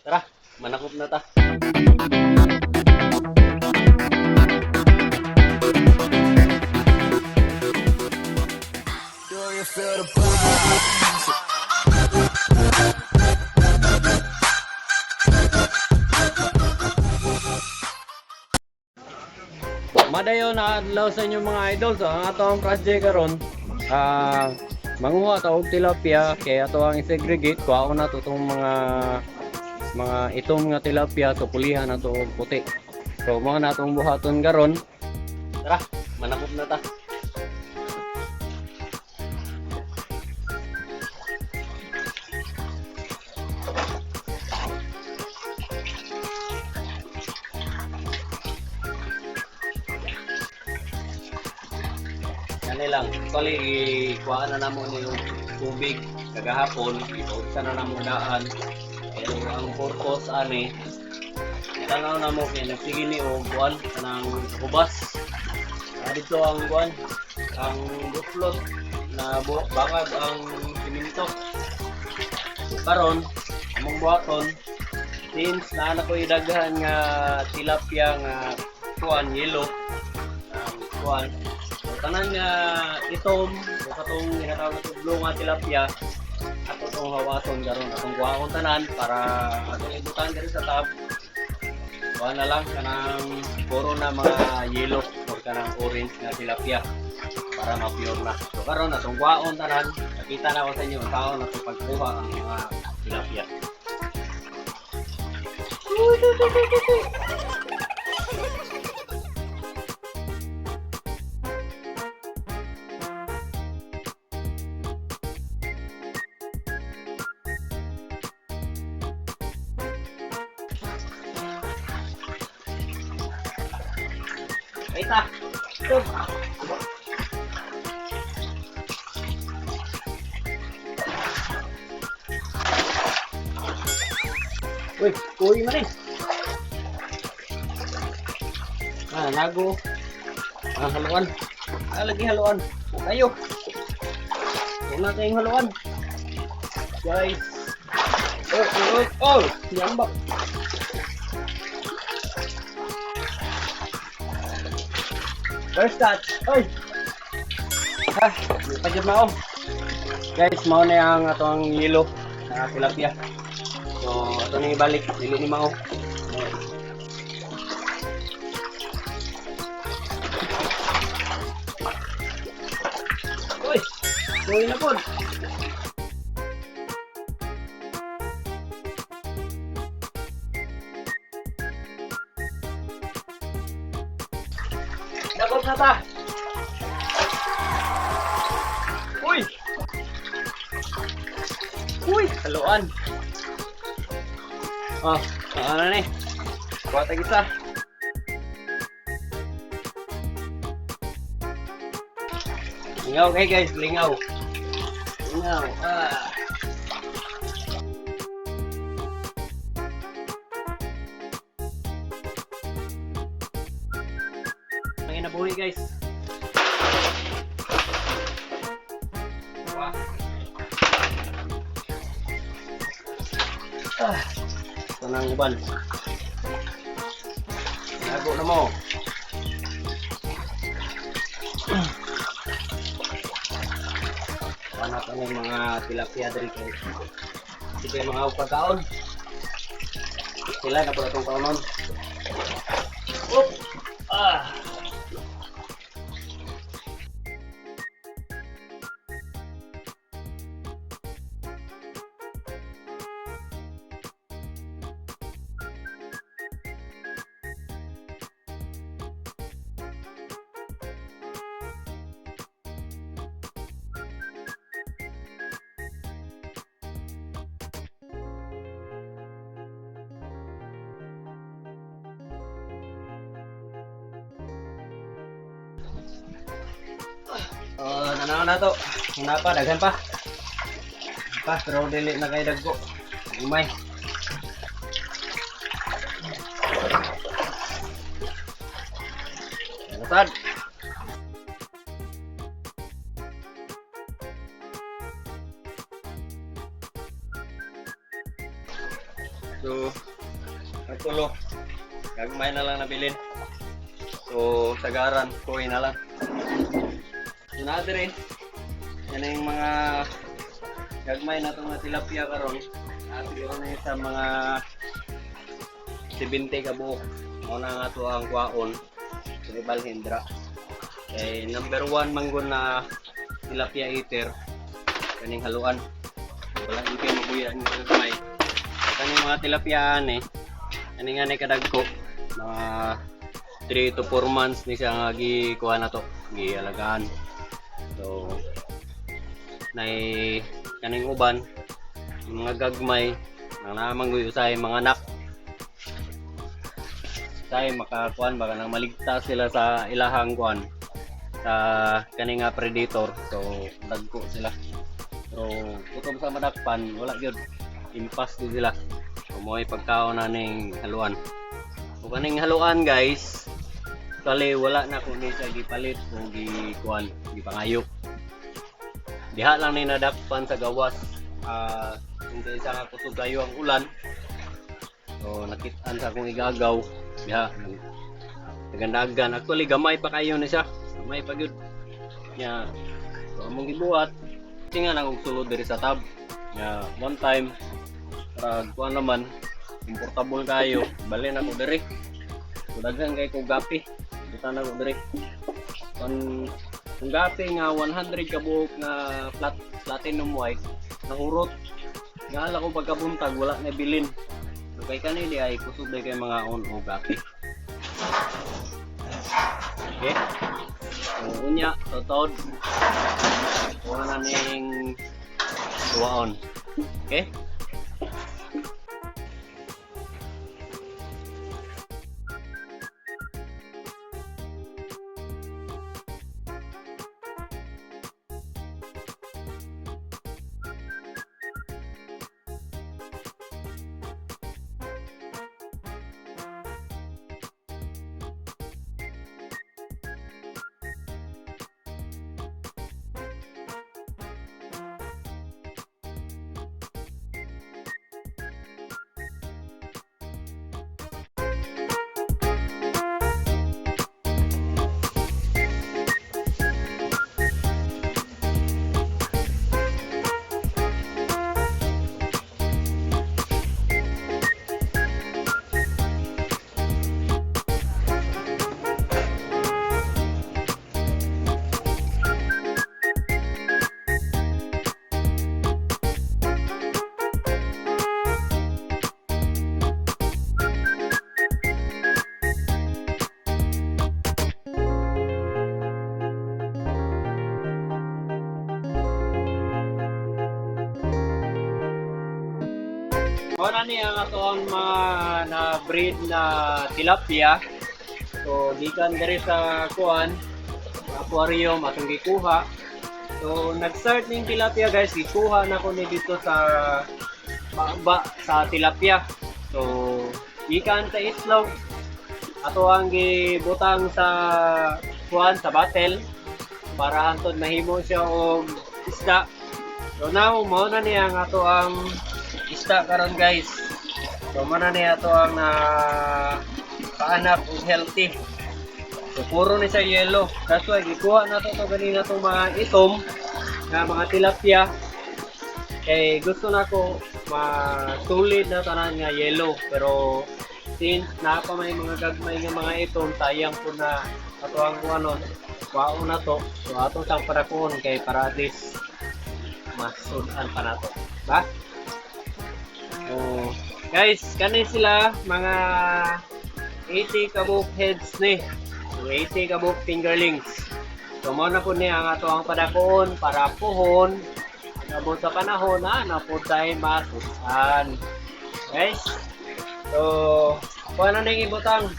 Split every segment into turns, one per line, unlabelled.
Tara, manakop na ta. Madayo na adlaw sa inyo mga idol. So ang ato ang project karon manguha ta og tilapia kay ato ang segregate kuha na to tong mga itom nga tilapia so pulihan na to og puti. So mo na tong buhaton karon. Tara, manakop na ta. Lang, actually kuha na namo ni yung tubig kagahapon, ipautsa na namo daan. Pero ang purpose ani tanaw na mo kay nagsige ni og kuan kanang ubas. Dito ang kuan ang buklot na bangag ang siminto. Karon among buhaton since na ko idaghan nga tilapia nga kuan yellow kuan tanan nga itom o katong ginatawag na tublo nga tilapia ato tong hawason karon atong kuhaon tanan para atong ibutan diri sa tab kuha na lang kanang puro na mga yellow o kanang orange nga tilapia para ma-pure na. So karon atong kuhaon tanan nakita na ko sa inyo tao na sa pagkuha ang mga tilapia. Ita. Uy, kuy man eh. Nago. Haluan. Lagi haluan. Tayo. Wala tayong haluan. Guys. Oh, yambak. First touch. Oy. Pajud mao. Guys, mao na ang atong yellow na tilapia. So, ato ni balik dili ni mao. Oy. Oy na pod. Dapat na ta. Uy! Uy! Haluan. Ano na eh. Kuha tag isa. Lingaw kayo guys, lingaw. Lingaw. Nabuhi guys. Wah. Tanang uban. Nago na mo. Ano pa ng mga tilapia diri guys. Sige mga pagkaon. Sila na pala itong kaunon. Nanaw na to. Hina pa, daghan pa. Pero dili na kay dagko. Umay. Natad. So, nagtulo. Gagmay na lang nabilin. So, sagaran, kuhin na lang. So, natin yan na yung mga gagmay na itong tilapia karon. Siguro na yun sa mga 70 ka buok. Muna nga ito ang kwaon. Tribal Hendra. Number 1 manggon na tilapia eater. Kaning haluan. Wala yung kayo mabuya ang gagmay. Kaning mga tilapiyaan Ani nga ni kadagko. Mga 3 to 4 months ni siya nga gikuha na to. Gialagaan. So, nay kaning uban mga gagmay nang namanggoy usay mga anak say makakuan baka nang maligtas sila sa ilahang kuan sa kaning nga predator. So dagko sila. So kutob sa madakpan wala gyud impas gyud sila. So mo'y pagkaon na ning haluan. So kaning haluan guys kali wala na ko ni siya gipalit o gikuan gipangayok. Diha lang ni nadakpan sa gawas. Kung isa nga kutugayo ang ulan. So nakitaan sa akong igagaw. Diha nagandagan. Actually gamay pa kayo na siya. Gamay pa gyud. Nya so among gibuhat tinga nang og sulod diri sa tab. Nya one time para kuan naman komportable kayo. Bali na ko diri. So daghan kay ko gapi. Kita na ko diri. Kung gapi nga 100 ka buok na platinum white nahurot nga ko pagkabuntag wala na bilin. So kay kanili ay kusog day kay mga on o gapi. Okay. So unya totod wala na ning duwaon. Okay. Wala ni ang atong mga na-breed na tilapia. So, gikan diri sa kuan, aquarium atong gikuha. So, nag-start ning tilapia guys, gikuha na ko ni dito sa baba sa tilapia. So, gikan sa islog ato ang gibutang sa kuan sa battle para hantod mahimo siya og isda. So, now mo na ni ang ato ang isda karon guys. So mana ni ato ang paanak ug healthy. So puro ni sa yellow. That's why gikuha na to ganina tong mga itom na mga tilapia. Kay gusto na ko ma-solid na tanan nga yellow, pero since napa may mga gagmay nga mga itom sayang po na ato ang kuanon. Kuao na to. So ato sang parakon kay para at least masudan pa nato. Ba? Oh, guys, kani sila mga 80 kabuk heads ni. So 80 kabuk fingerlings. So mo na po ni ang ato ang padakon para puhon. Abot sa panahon na po tayo masusan. Guys. So, kuha na ning ibutang.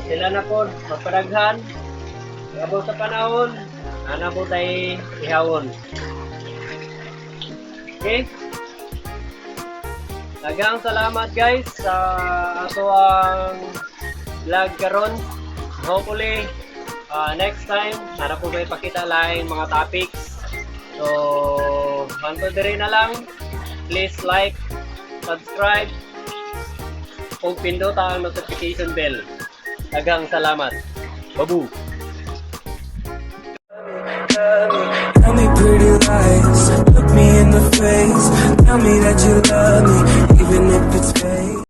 Sila na po magpadaghan. Abot sa panahon
Ana po tayo ihawon. Okay? Daghang salamat guys sa ato ang vlog karon. Hopefully next time nara po kayo pakita lain mga topics. So banto diri na lang. Please like, subscribe, kung pindot ang notification bell. Daghang salamat. Babu.
Tell me pretty lies, look me in the face. Tell me that you love me,